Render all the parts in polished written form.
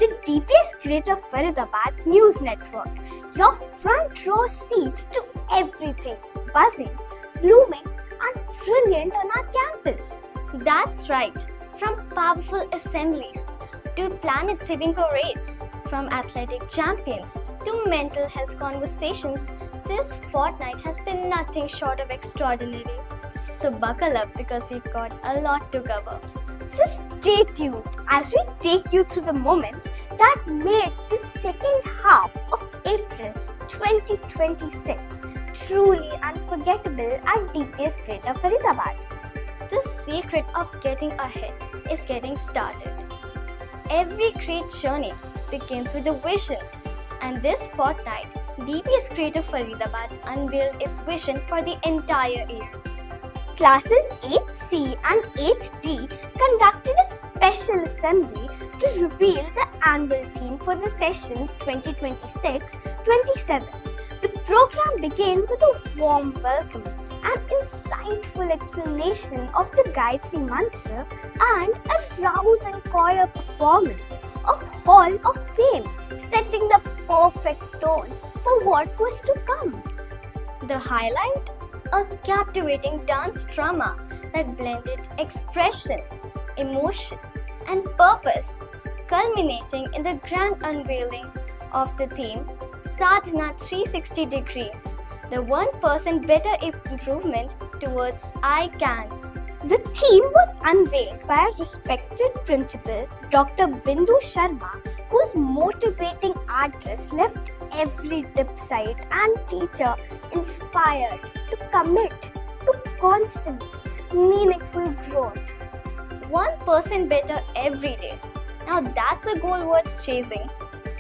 the DPS Greater Faridabad News Network, your front row seat to everything buzzing, blooming, and brilliant on our campus. That's right. From powerful assemblies to planet-saving parades, from athletic champions to mental health conversations, this fortnight has been nothing short of extraordinary. So buckle up because we've got a lot to cover. So stay tuned as we take you through the moments that made the second half of April 2026 truly unforgettable at DPS Greater Faridabad. The secret of getting ahead is getting started. Every great journey begins with a vision, and this fortnight, DPS Greater Faridabad unveiled its vision for the entire year. Classes 8C and 8D conducted a special assembly to reveal the annual theme for the session 2026-27. The program began with a warm welcome, an insightful explanation of the Gayatri Mantra, and a rousing choir performance of Hall of Fame, setting the perfect tone for what was to come. The highlight? A captivating dance drama that blended expression, emotion, and purpose, culminating in the grand unveiling of the theme Sadhana 360 Degree, the 1% better improvement towards I Can. The theme was unveiled by a respected principal, Dr. Bindu Sharma, whose motivating address left every dip site and teacher inspired to commit to constant, meaningful growth. 1% better every day. Now that's a goal worth chasing.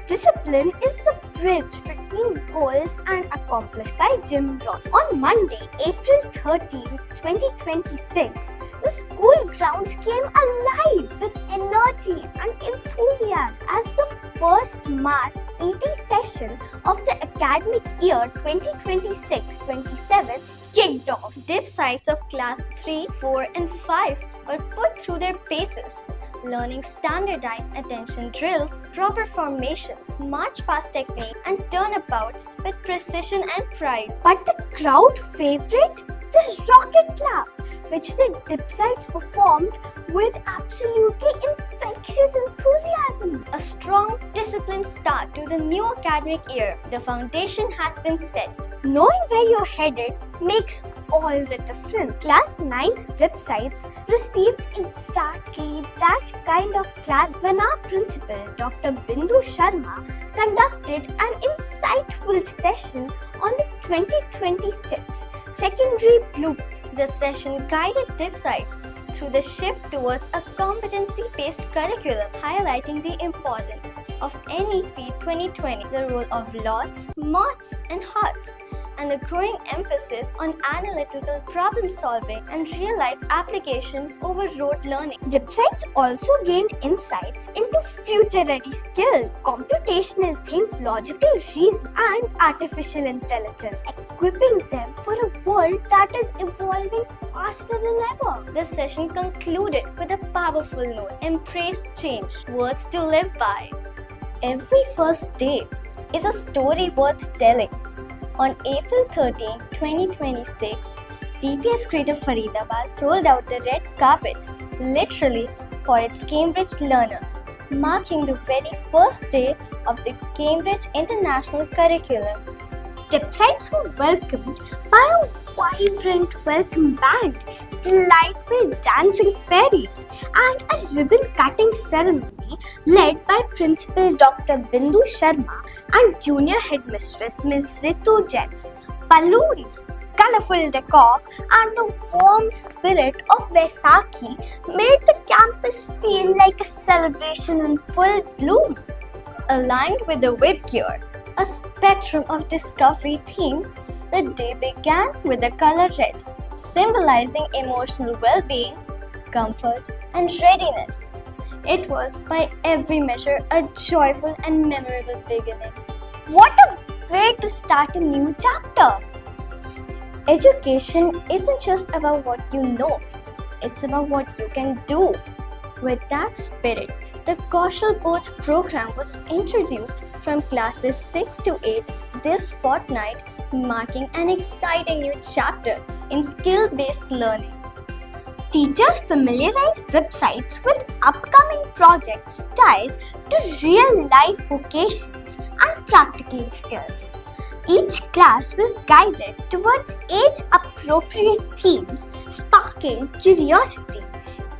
Discipline is the bridge between goals and accomplished by Jim Rohn. On Monday, April 13, 2026, the school grounds came alive with energy and enthusiasm as the first mass PT session of the academic year 2026-27 kicked off. Dip sites of class 3, 4 and 5 were put through their paces, learning standardized attention drills, proper formations, march past technique and turnabouts with precision and pride. But the crowd favorite? The rocket clap, which the dip sites performed with absolutely infectious enthusiasm. A strong, disciplined start to the new academic year. The foundation has been set. Knowing where you're headed makes all the difference. Class 9's dip sites received exactly that kind of class when our principal, Dr. Bindu Sharma, conducted an insightful session on the 2026 secondary blueprint. The session guided dip sites through the shift towards a competency-based curriculum, highlighting the importance of NEP 2020, the role of LOTS, MOTS, and HOTS, and the growing emphasis on analytical problem solving and real-life application over rote learning. Dip sites also gained insights into future-ready skills, computational thinking, logical reasoning, and artificial intelligence, equipping them for a world that is evolving faster than ever. This session concluded with a powerful note: embrace change, words to live by. Every first day is a story worth telling. On April 13, 2026, DPS Greater Faridabad rolled out the red carpet, literally, for its Cambridge learners, marking the very first day of the Cambridge International Curriculum. Dip sites were welcomed by a vibrant welcome band, delightful dancing fairies, and a ribbon-cutting ceremony led by Principal Dr. Bindu Sharma and Junior Headmistress Ms. Ritu Jain. Balloons, colourful decor, and the warm spirit of Vaisakhi made the campus feel like a celebration in full bloom. Aligned with the whip gear, a spectrum of discovery theme, the day began with the color red, symbolizing emotional well-being, comfort, and readiness. It was by every measure a joyful and memorable beginning. What a way to start a new chapter! Education isn't just about what you know, it's about what you can do. With that spirit, The Kaushal Bodh program was introduced from classes 6 to 8 this fortnight, marking an exciting new chapter in skill-based learning. Teachers familiarize DIP sites with upcoming projects tied to real-life vocations and practical skills. Each class was guided towards age-appropriate themes, sparking curiosity,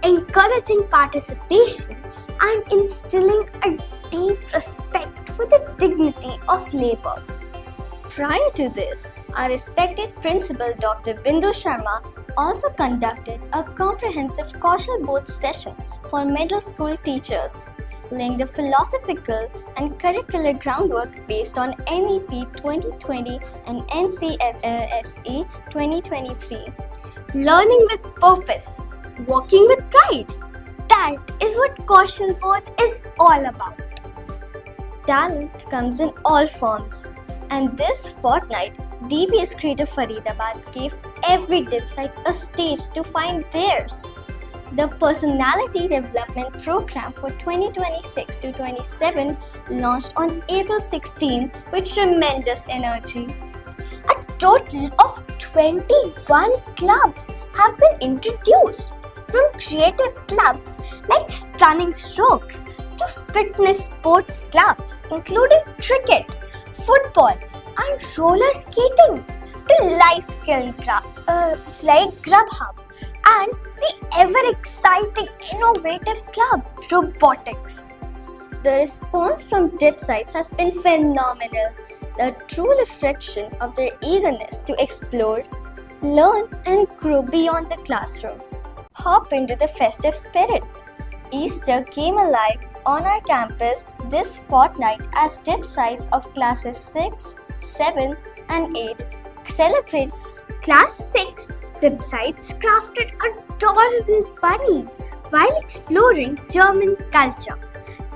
encouraging participation, and instilling a deep respect for the dignity of labor. Prior to this, our respected principal Dr. Bindu Sharma also conducted a comprehensive Kaushal Bodh session for middle school teachers, laying the philosophical and curricular groundwork based on NEP 2020 and NCFSE 2023. Learning with purpose, working with pride. That is what Kaushal Bodh is all about. Talent comes in all forms, and this fortnight, DBS Creative Faridabad gave every DIP site a stage to find theirs. The Personality Development Program for 2026 to 27 launched on April 16 with tremendous energy. A total of 21 clubs have been introduced, from creative clubs like Stunning Strokes to fitness sports clubs including cricket, football and roller skating, to life skill clubs like Grubhub, and the ever-exciting innovative club, Robotics. The response from DIP sites has been phenomenal, a true reflection of their eagerness to explore, learn and grow beyond the classroom. Hop into the festive spirit. Easter came alive on our campus this fortnight as DIP sites of classes 6, 7 and 8 celebrate. Class 6th DIP sites crafted adorable bunnies while exploring German culture.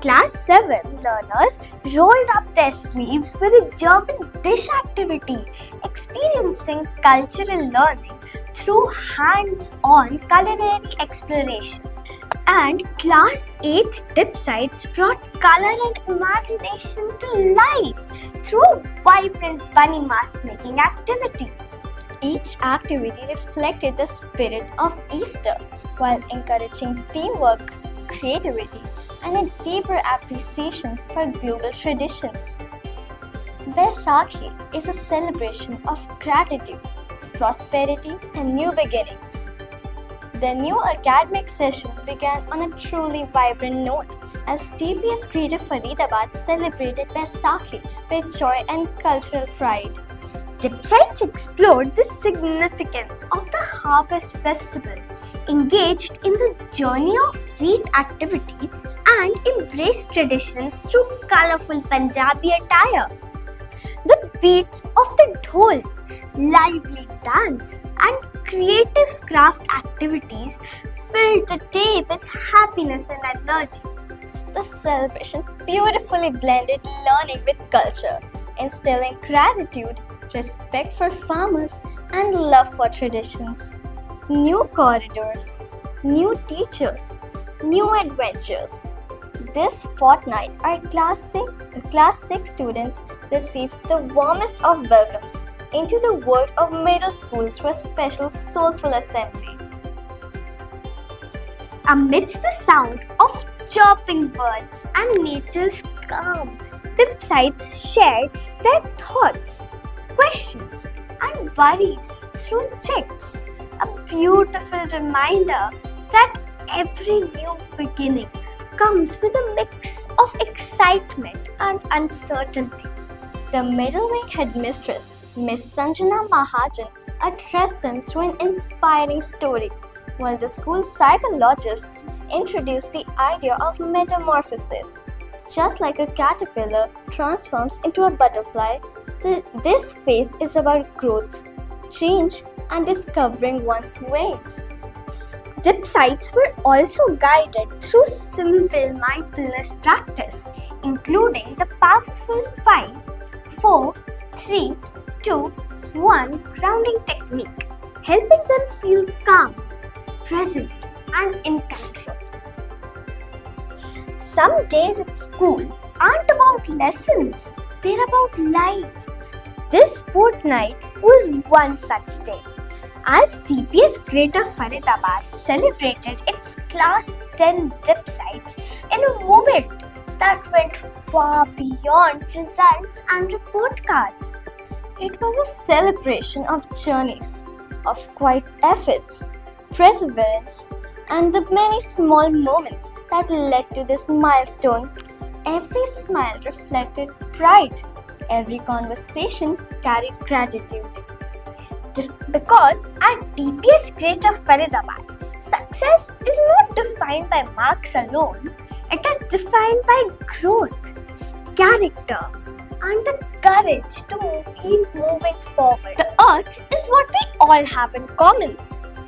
Class 7 learners rolled up their sleeves for a German dish activity, experiencing cultural learning through hands-on culinary exploration. And Class 8 DIP sites brought color and imagination to life through a vibrant bunny mask making activity. Each activity reflected the spirit of Easter while encouraging teamwork, creativity, and a deeper appreciation for global traditions. Baisakhi is a celebration of gratitude, prosperity, and new beginnings. The new academic session began on a truly vibrant note as TPS Creative Faridabad celebrated Baisakhi with joy and cultural pride. DIP sites explored the significance of the Harvest Festival, engaged in the journey of wheat activity, and embraced traditions through colorful Punjabi attire. The beats of the dhol, lively dance, and creative craft activities filled the day with happiness and energy. The celebration beautifully blended learning with culture, instilling gratitude, respect for farmers, and love for traditions. New corridors, new teachers, new adventures. This fortnight, our Class 6 students received the warmest of welcomes into the world of middle school through a special soulful assembly. Amidst the sound of chirping birds and nature's calm, DIP sites shared their thoughts, questions, and worries through checks. A beautiful reminder that every new beginning comes with a mix of excitement and uncertainty. The middle wing headmistress, Miss Sanjana Mahajan, addressed them through an inspiring story, while the school psychologists introduced the idea of metamorphosis. Just like a caterpillar transforms into a butterfly, this phase is about growth, change, and discovering one's wings. DIP sites were also guided through simple mindfulness practice, including the powerful 5, 4, 3, 2, 1 grounding technique, helping them feel calm, present, and in control. Some days at school aren't about lessons, they're about life. This fortnight was one such day. As DPS Greater Faridabad celebrated its Class 10 dip sites in a moment that went far beyond results and report cards. It was a celebration of journeys, of quiet efforts, perseverance, and the many small moments that led to this milestone. Every smile reflected pride. Every conversation carried gratitude. Because at DPS Greater Faridabad, success is not defined by marks alone, it is defined by growth, character, and the courage to keep moving forward. The earth is what we all have in common.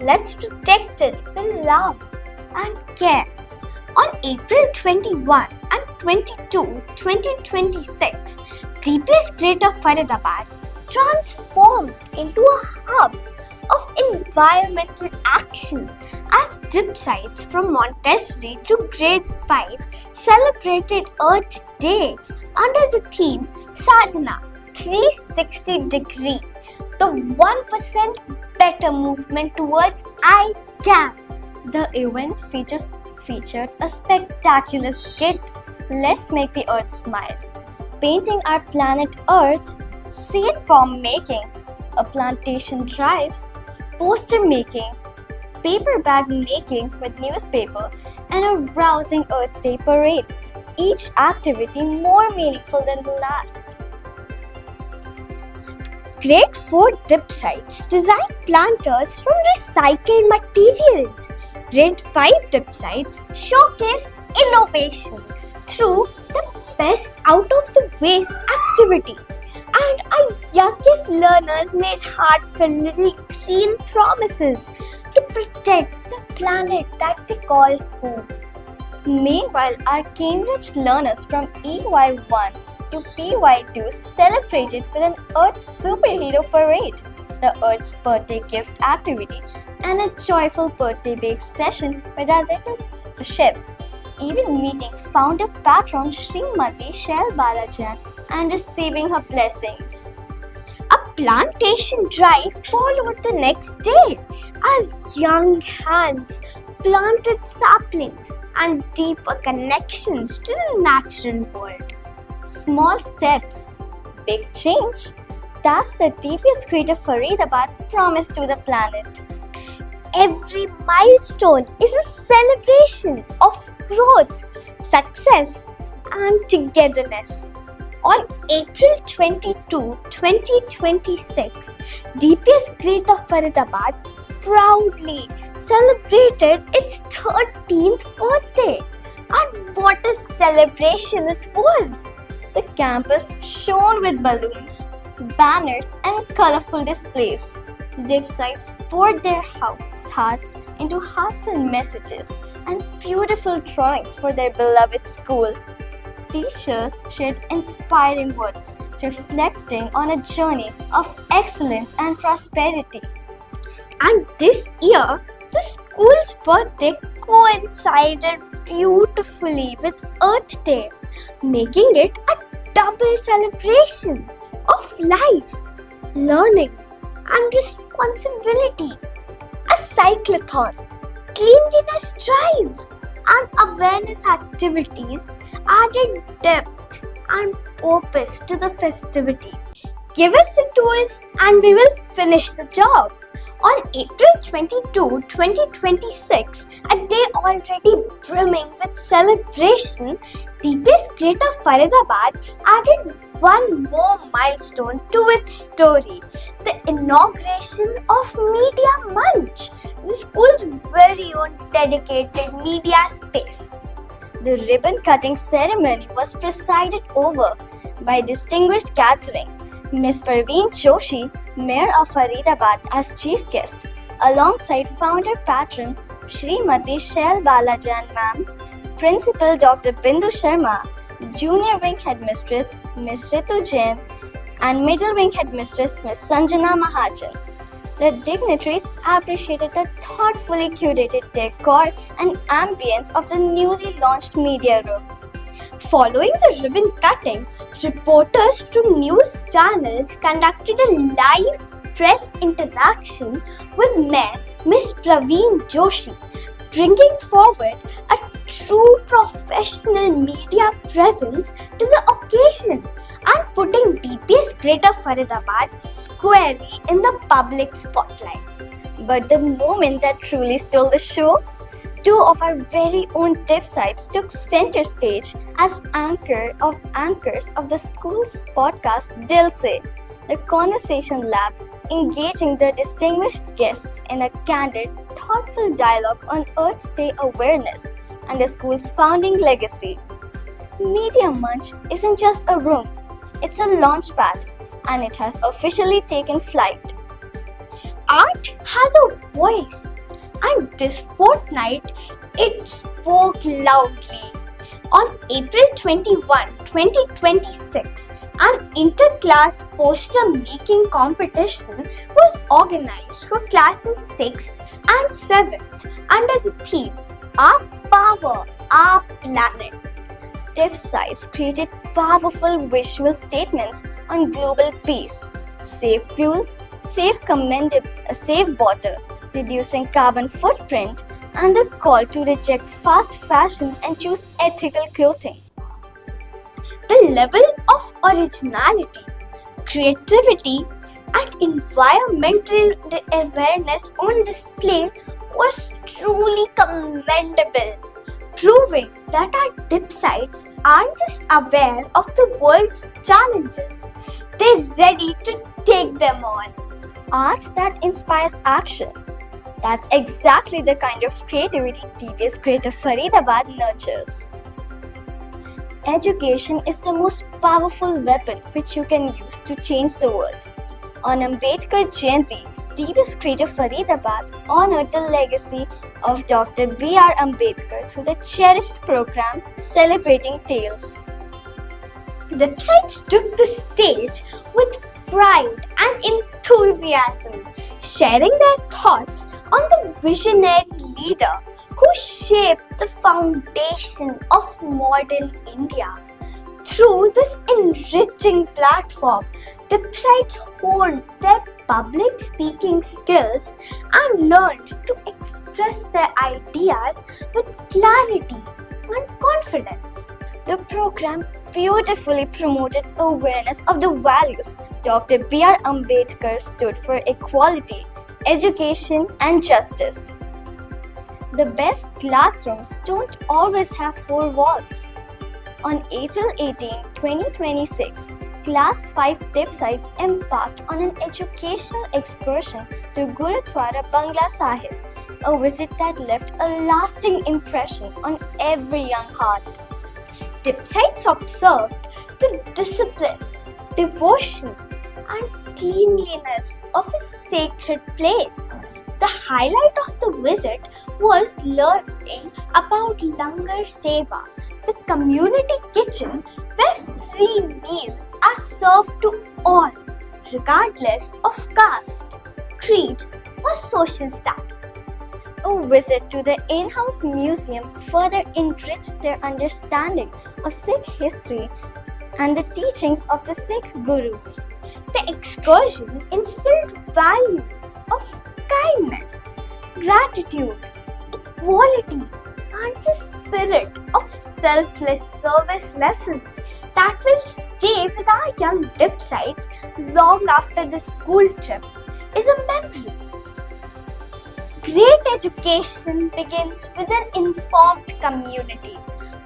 Let's protect it with love and care. On April 21 and 22, 2026, DPS Greater Faridabad transformed into a hub of environmental action as dip sites from Montessori to Grade 5 celebrated Earth Day under the theme Sadhana 360 Degree, the 1% better movement towards I Can. The event featured a spectacular skit, Let's Make the Earth Smile, painting our planet Earth, seed bomb making, a plantation drive, poster making, paper bag making with newspaper, and a rousing Earth Day parade, each activity more meaningful than the last. Grade 4 dip sites designed planters from recycled materials. Grade 5 dip sites showcased innovation through the best out of the waste activity. And our youngest learners made heartfelt little green promises to protect the planet that they call home. Meanwhile, our Cambridge learners from EY1 to PY2 celebrated with an Earth Superhero Parade, the Earth's birthday gift activity, and a joyful birthday bake session with our little chefs, even meeting founder patron Srimati Shell Balajan and receiving her blessings. A plantation drive followed the next day as young hands planted saplings and deeper connections to the natural world. Small steps, big change. That's the DPS Greater Faridabad promise to the planet. Every milestone is a celebration of growth, success, and togetherness. On April 22, 2026, DPS Greater Faridabad proudly celebrated its 13th birthday. And what a celebration it was! The campus shone with balloons, banners, and colorful displays. Dip sites poured their hearts into heartfelt messages and beautiful drawings for their beloved school. Teachers shared inspiring words reflecting on a journey of excellence and prosperity. And this year, the school's birthday coincided beautifully with Earth Day, making it a double celebration of life, learning, and responsibility. A cyclothon, cleanliness drives, and awareness activities added depth and purpose to the festivities. Give us the tools and we will finish the job. On April 22, 2026, a day already brimming with celebration, DPS Greater Faridabad added one more milestone to its story, the inauguration of Media Munch, the school's very own dedicated media space. The ribbon cutting ceremony was presided over by distinguished gathering, Ms. Parveen Joshi, Mayor of Faridabad as chief guest, alongside founder patron Srimati Shell Balajan Ma'am, Principal Dr. Bindu Sharma, Junior Wing Headmistress Ms. Ritu Jain, and Middle Wing Headmistress Ms. Sanjana Mahajan. The dignitaries appreciated the thoughtfully curated decor and ambience of the newly launched media room. Following the ribbon cutting, reporters from news channels conducted a live press interaction with Mayor Ms. Praveen Joshi, bringing forward a true professional media presence to the occasion and putting DPS Greater Faridabad squarely in the public spotlight. But the moment that truly stole the show, two of our very own tip sites took center stage as anchors of the school's podcast Dil Se, the conversation lab, engaging the distinguished guests in a candid, thoughtful dialogue on Earth Day awareness and the school's founding legacy. Media Munch isn't just a room, it's a launchpad, and it has officially taken flight. Art has a voice, and this fortnight it spoke loudly. On April 21, 2026, an inter-class poster making competition was organized for classes 6th and 7th under the theme Our Power, Our Planet. Tip sites created powerful visual statements on global peace, save fuel, save water, reducing carbon footprint, and the call to reject fast fashion and choose ethical clothing. The level of originality, creativity, and environmental awareness on display was truly commendable, proving that our dip sites aren't just aware of the world's challenges, they're ready to take them on. Art that inspires action. That's exactly the kind of creativity DPS Greater Faridabad nurtures. Education is the most powerful weapon which you can use to change the world. On Ambedkar Jayanti, DPS Greater Faridabad honored the legacy of Dr. B.R. Ambedkar through the cherished program Celebrating Tales. Dip sites took the stage with pride and enthusiasm, sharing their thoughts on the visionary leader who shaped the foundation of modern India. Through this enriching platform, dip sites honed their public speaking skills and learned to express their ideas with clarity and confidence. The program beautifully promoted awareness of the values Dr. B.R. Ambedkar stood for: equality, education, and justice. The best classrooms don't always have four walls. On April 18, 2026, Class 5 tip sites embarked on an educational excursion to Gurudwara Bangla Sahib, a visit that left a lasting impression on every young heart. Dip sites observed the discipline, devotion, and cleanliness of a sacred place. The highlight of the visit was learning about Langar Seva, the community kitchen where free meals are served to all, regardless of caste, creed, or social status. A visit to the in-house museum further enriched their understanding of Sikh history and the teachings of the Sikh gurus. The excursion instilled values of kindness, gratitude, equality, and the spirit of selfless service lessons that will stay with our young dip sites long after the school trip is a memory. Great education begins with an informed community.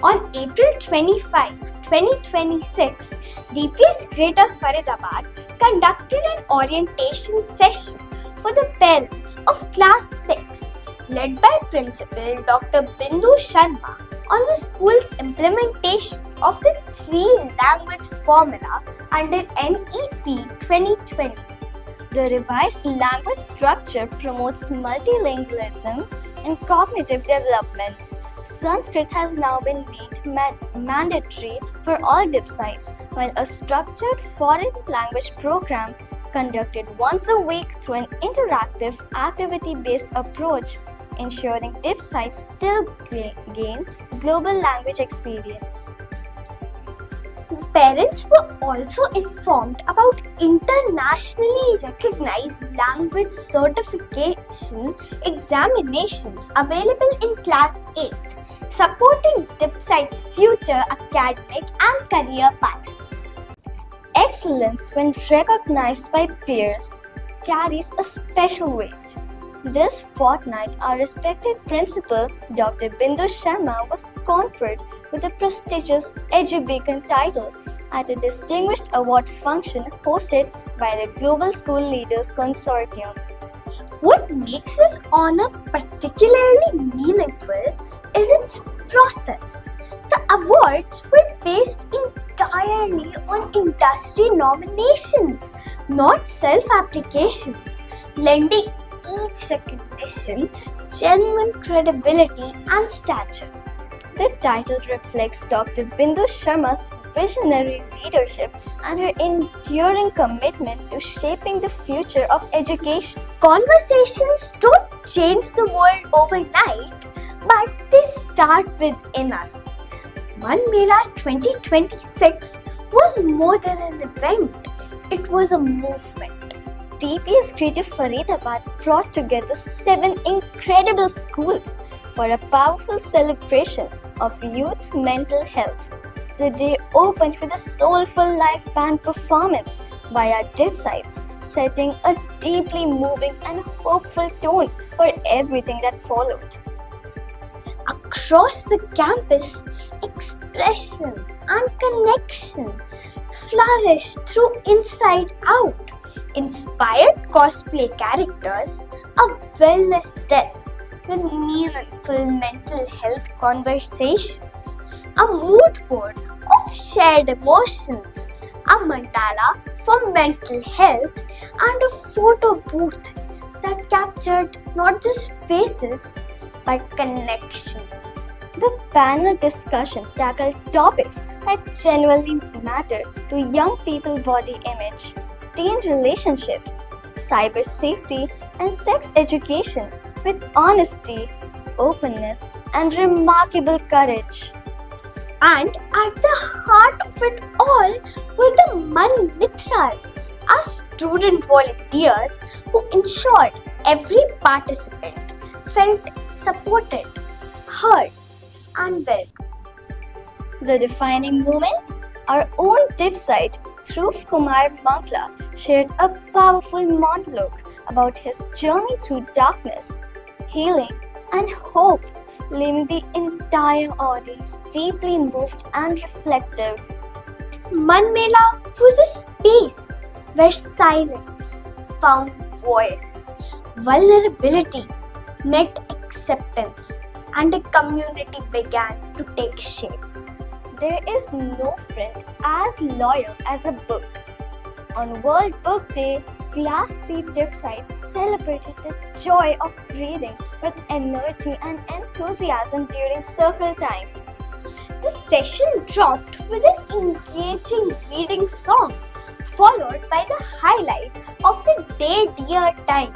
On April 25, 2026, DPS Greater Faridabad conducted an orientation session for the parents of Class 6, led by Principal Dr. Bindu Sharma, on the school's implementation of the 3-language formula under NEP 2020. The revised language structure promotes multilingualism and cognitive development. Sanskrit has now been made mandatory for all dip sites, while a structured foreign language program conducted once a week through an interactive, activity-based approach, ensuring dip sites still gain global language experience. Parents were also informed about internationally recognized language certification examinations available in Class 8, supporting DIPSITE's future academic and career pathways. Excellence, when recognized by peers, carries a special weight. This fortnight, our respected principal, Dr. Bindu Sharma, was conferred with the prestigious EduBeacon title at a distinguished award function hosted by the Global School Leaders Consortium. What makes this honor particularly meaningful is its process. The awards were based entirely on industry nominations, not self-applications, lending each recognition genuine credibility and stature. The title reflects Dr. Bindu Sharma's visionary leadership and her enduring commitment to shaping the future of education. Conversations don't change the world overnight, but they start within us. Mann Mela 2026 was more than an event, it was a movement. TPS Creative Faridabad brought together 7 incredible schools for a powerful celebration of youth mental health. The day opened with a soulful live band performance by our DIPSITEs, setting a deeply moving and hopeful tone for everything that followed. Across the campus, expression and connection flourished through Inside Out, inspired cosplay characters, a wellness desk with meaningful mental health conversations, a mood board of shared emotions, a mandala for mental health, and a photo booth that captured not just faces but connections. The panel discussion tackled topics that genuinely matter to young people's body image, teen relationships, cyber safety, and sex education with honesty, openness, and remarkable courage. And at the heart of it all were the Mann Mitras, our student volunteers who ensured every participant felt supported, heard, and welcomed. The defining moment, our own DIPSITE, Dhruv Kumar Mangla, shared a powerful monologue about his journey through darkness, healing, and hope, leaving the entire audience deeply moved and reflective. Mann Mela was a space where silence found voice, vulnerability met acceptance, and a community began to take shape. There is no friend as loyal as a book. On World Book Day, Class 3 DIPSITEs celebrated the joy of reading with energy and enthusiasm during circle time. The session dropped with an engaging reading song, followed by the highlight of the day dear time,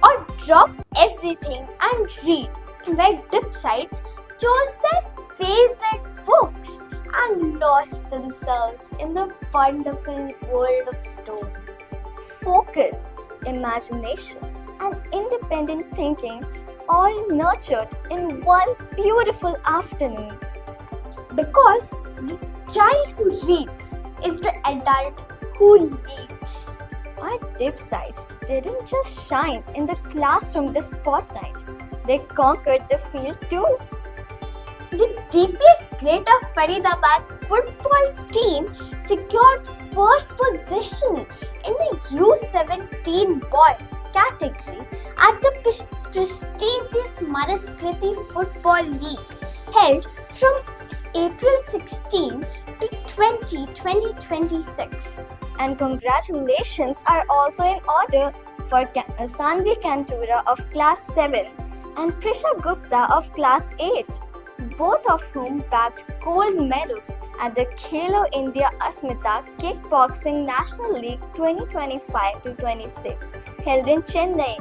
or drop everything and read, where DIPSITEs chose their favorite books and lost themselves in the wonderful world of stories. Focus, imagination, and independent thinking all nurtured in one beautiful afternoon. Because the child who reads is the adult who leads. Our DIPSITEs didn't just shine in the classroom this fortnight, they conquered the field too. The TPS Greater Faridabad football team secured first position in the U17 boys category at the prestigious Manaskriti Football League held from April 16 to 20, 2026. And congratulations are also in order for Sanvi Kantura of Class 7 and Prisha Gupta of Class 8, both of whom bagged gold medals at the Khelo India Asmita Kickboxing National League 2025-26 held in Chennai.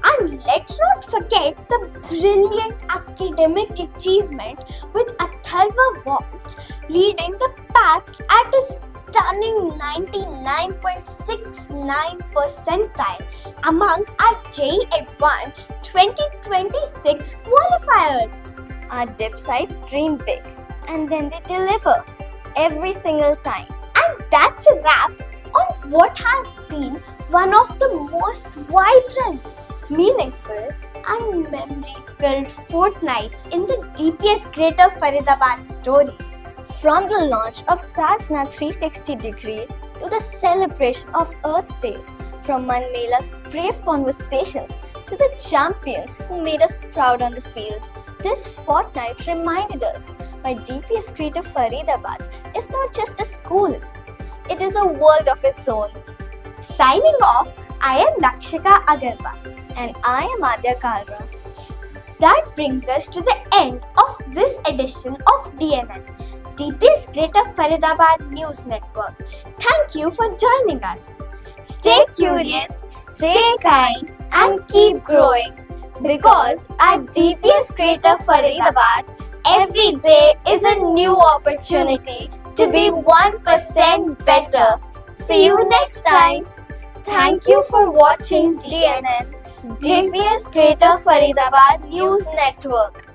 And let's not forget the brilliant academic achievement with Atharva Vaught leading the pack at a stunning 99.69 percentile among our JEE Advanced 2026 qualifiers. Our dip sides dream big and then they deliver every single time. And that's a wrap on what has been one of the most vibrant, meaningful and memory-filled fortnights in the DPS Greater Faridabad story. From the launch of Sadhana 360 degree to the celebration of Earth Day, from Manmela's brave conversations to the champions who made us proud on the field, this fortnight reminded us why DPS Greater Faridabad is not just a school, it is a world of its own. Signing off, I am Lakshika Agarwal. And I am Adya Kalra. That brings us to the end of this edition of DNN, DPS Greater Faridabad News Network. Thank you for joining us. Stay curious, stay kind, and keep growing. Because at DPS Greater Faridabad, every day is a new opportunity to be 1% better. See you next time. Thank you for watching DNN, DPS Greater Faridabad News Network.